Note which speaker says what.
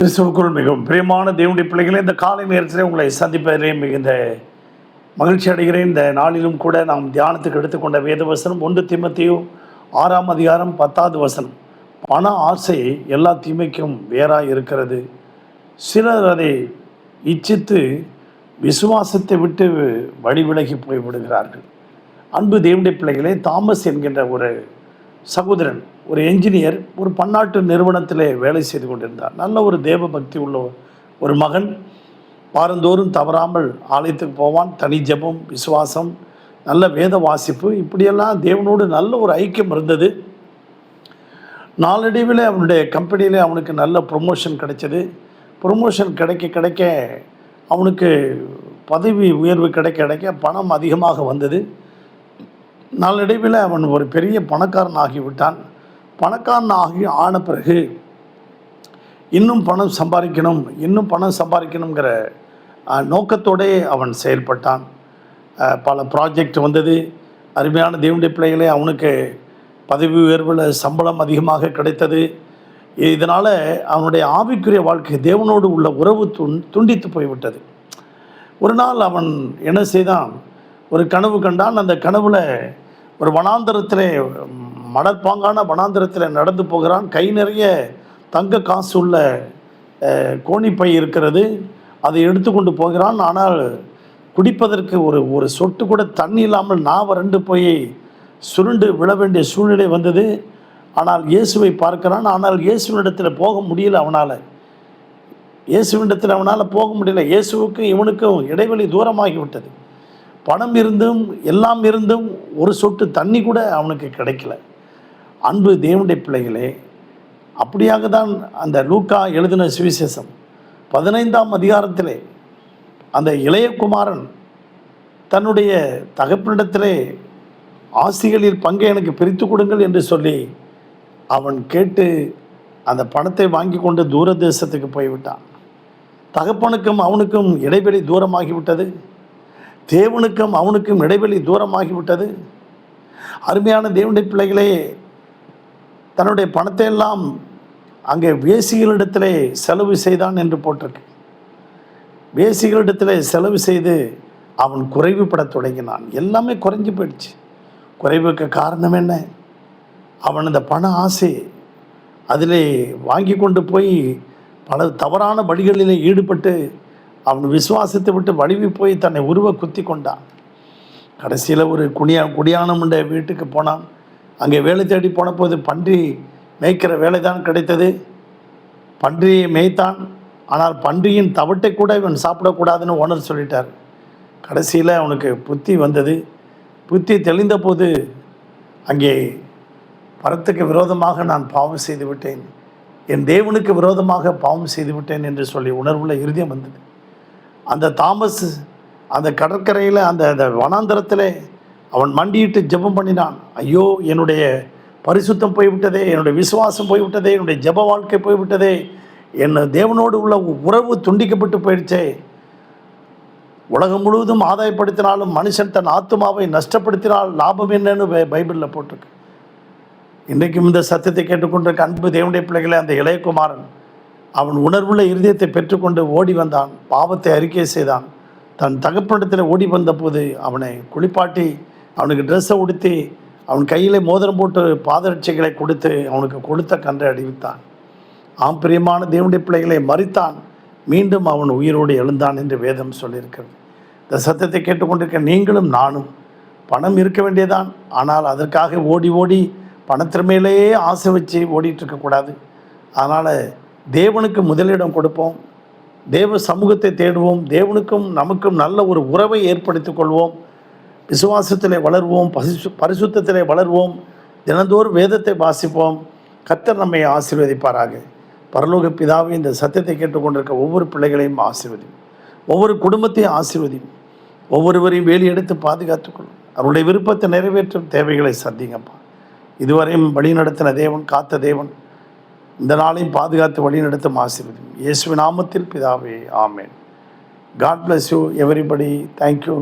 Speaker 1: கிறிஸ்துவுக்குள் மிகவும் பிரியமான தேவனுடைய பிள்ளைகளே, இந்த காலை நேரத்தில் உங்களை சந்திப்பதிலே மிகுந்த மகிழ்ச்சி அடைகிறேன். இந்த நாளிலும் கூட நாம் தியானத்துக்கு எடுத்துக்கொண்ட வேத வசனம் 1 தீமோத்தேயு 6ஆம் அதிகாரம் 10வது வசனம். பண ஆசை எல்லா தீமைக்கும் வேறாய் இருக்கிறது. சிலர் அதை இச்சித்து விசுவாசத்தை விட்டு வழி விலகி போய்விடுகிறார்கள். அன்பு தேவனுடைய பிள்ளைகளே, தாமஸ் என்கின்ற ஒரு சகோதரன், ஒரு என்ஜினியர், ஒரு பன்னாட்டு நிறுவனத்திலே வேலை செய்து கொண்டிருந்தார். நல்ல ஒரு தேவ பக்தி உள்ள ஒரு மகன். வாரந்தோறும் தவறாமல் ஆலயத்துக்கு போவான். தனி ஜெபம், விசுவாசம், நல்ல வேத வாசிப்பு, இப்படியெல்லாம் தேவனோடு நல்ல ஒரு ஐக்கியம் இருந்தது. நாளடைவில் அவனுடைய கம்பெனியில் அவனுக்கு நல்ல ப்ரொமோஷன் கிடைச்சது. ப்ரொமோஷன் கிடைக்க அவனுக்கு பதவி உயர்வு கிடைக்க பணம் அதிகமாக வந்தது. நாளடைவில் அவன் ஒரு பெரிய பணக்காரன் ஆகிவிட்டான். பணக்காரன் ஆன பிறகு இன்னும் பணம் சம்பாதிக்கணுங்கிற நோக்கத்தோடே அவன் செயல்பட்டான். பல ப்ராஜெக்ட் வந்தது. அருமையான தேவனுடைய பிள்ளைகளே, அவனுக்கு பதவி உயர்வில் சம்பளம் அதிகமாக கிடைத்தது. இதனால் அவனுடைய ஆவிக்குரிய வாழ்க்கை, தேவனோடு உள்ள உறவு துண்டித்து போய்விட்டது. ஒரு நாள் அவன் என்ன செய்தான், ஒரு கனவு கண்டான். அந்த கனவில் ஒரு வனாந்தரத்தில், மணற்பாங்கான வனாந்தரத்தில் நடந்து போகிறான். கை நிறைய தங்க காசு உள்ள கோணிப்பை இருக்கிறது. அதை எடுத்துக்கொண்டு போகிறான். ஆனால் குடிப்பதற்கு ஒரு சொட்டு கூட தண்ணி இல்லாமல் வறண்டு போய் சுருண்டு விழ வேண்டிய சூழ்நிலை வந்தது. ஆனால் இயேசுவை பார்க்கிறான். ஆனால் இயேசுவினிடத்தில் போக முடியல அவனால். போக முடியல. இயேசுவுக்கும் இவனுக்கும் இடைவெளி தூரமாகிவிட்டது. பணம் இருந்தும் எல்லாம் இருந்தும் ஒரு சொட்டு தண்ணி கூட அவனுக்கு கிடைக்கல. அன்பு தேவனுடைய பிள்ளைகளே, அப்படியாக தான் அந்த லூக்கா எழுதின சுவிசேஷம் 15ஆம் அதிகாரத்திலே அந்த இளைய குமாரன் தன்னுடைய தகப்பனிடத்திலே ஆசிகளில் பங்கை எனக்கு பிரித்து கொடுங்கள் என்று சொல்லி அவன் கேட்டு அந்த பணத்தை வாங்கி கொண்டு தூர தேசத்துக்கு போய்விட்டான். தகப்பனுக்கும் அவனுக்கும் இடைவெளி தூரமாகிவிட்டது. தேவனுக்கும் அவனுக்கும் இடைவெளி தூரமாகிவிட்டது. அருமையான தேவனுடைய பிள்ளைகளே, தன்னுடைய பணத்தை எல்லாம் அங்கே வேசிகளிடத்திலே செலவு செய்தான் என்று போட்டிருக்கு. வேசிகளிடத்திலே செலவு செய்து அவன் குறைவுபட தொடங்கினான். எல்லாமே குறைஞ்சி போயிடுச்சு. குறைவுக்கு காரணம் என்ன? அவன் அந்த பண ஆசை அதிலே வாங்கி கொண்டு போய் பல தவறான வழிகளிலே ஈடுபட்டு அவன் விசுவாசத்தை விட்டு வலிவி போய் தன்னை குத்தி கொண்டான். கடைசியில் ஒரு குடியானமுண்ட வீட்டுக்கு போனான். அங்கே வேலை தேடி போன போது பன்றி மேய்க்கிற வேலை தான் கிடைத்தது. பன்றியை மேய்த்தான். ஆனால் பன்றியின் தவட்டை கூட இவன் சாப்பிடக்கூடாதுன்னு ஓனர் சொல்லிட்டார். கடைசியில் அவனுக்கு புத்தி வந்தது. புத்தி தெளிந்த போது அங்கே பரத்துக்கு விரோதமாக நான் பாவம் செய்து விட்டேன், என் தேவனுக்கு விரோதமாக பாவம் செய்து விட்டேன் என்று சொல்லி உணர்வுள்ள இருதயம் வந்தது. அந்த தாமஸ் அந்த கடற்கரையில் அந்த வனாந்தரத்தில் அவன் மண்டியிட்டு ஜெபம் பண்ணினான். ஐயோ, என்னுடைய பரிசுத்தம் போய்விட்டதே, என்னுடைய விசுவாசம் போய்விட்டதே, என்னுடைய ஜெப வாழ்க்கை போய்விட்டதே, என் தேவனோடு உள்ள உறவு துண்டிக்கப்பட்டு போயிடுச்சே. உலகம் முழுவதும் ஆதாயப்படுத்தினாலும் மனுஷன் தன் ஆத்மாவை நஷ்டப்படுத்தினால் லாபம் என்னன்னு பைபிளில் போட்டிருக்கு. இன்றைக்கும் இந்த சத்தியத்தை கேட்டுக்கொண்டிருக்க அன்பு தேவனுடைய பிள்ளைகளை, அந்த இளையகுமாரன் அவன் உணர்வுள்ள இருதயத்தை பெற்றுக்கொண்டு ஓடி வந்தான். பாவத்தை அறிக்கை செய்தான். தன் தகப்பனிடத்தில் ஓடி வந்த போது அவனை குளிப்பாட்டி அவனுக்கு ட்ரெஸ்ஸை உடுத்தி அவன் கையில் மோதிரம் போட்டு பாதரட்சைகளை கொடுத்து அவனுக்கு கொடுத்த கன்றை அடிவித்தான். ஆம் பிரியமான தேவனுடைய பிள்ளைகளை, மரித்தான், மீண்டும் அவன் உயிரோடு எழுந்தான் என்று வேதம் சொல்லியிருக்கிறது. இந்த சத்தியத்தை கேட்டுக்கொண்டிருக்க நீங்களும் நானும் பணம் இருக்க வேண்டியதான். ஆனால் அதற்காக ஓடி பணத்திறமையிலேயே ஆசை வச்சு ஓடிட்டு இருக்கக்கூடாது. அதனால் தேவனுக்கு முதலிடம் கொடுப்போம். தேவ சமூகத்தை தேடுவோம். தேவனுக்கும் நமக்கும் நல்ல ஒரு உறவை ஏற்படுத்தி கொள்வோம். விசுவாசத்திலே வளர்வோம். பரிசுத்தத்திலே வளர்வோம். தினந்தோறும் வேதத்தை வாசிப்போம். கர்த்தர் நம்மை ஆசீர்வதிப்பாராக. பரலோக பிதாவே, இந்த சத்தியத்தை கேட்டுக்கொண்டிருக்க ஒவ்வொரு பிள்ளைகளையும் ஆசீர்வதியும், ஒவ்வொரு குடும்பத்தையும் ஆசீர்வதியும், ஒவ்வொருவரையும் வேலி எடுத்து பாதுகாத்துக்கொள்ளும். அவருடைய விருப்பத்தை நிறைவேற்றும் தேவைகளை சந்திங்கப்பா. இதுவரையும் வழி நடத்தின தேவன், காத்த தேவன், இந்த நாளையும் பாதுகாத்து வழி நடத்தும் ஆசீர்வதியும். இயேசுவின் நாமத்தில் பிதாவே, ஆமேன். God bless you everybody. Thank you.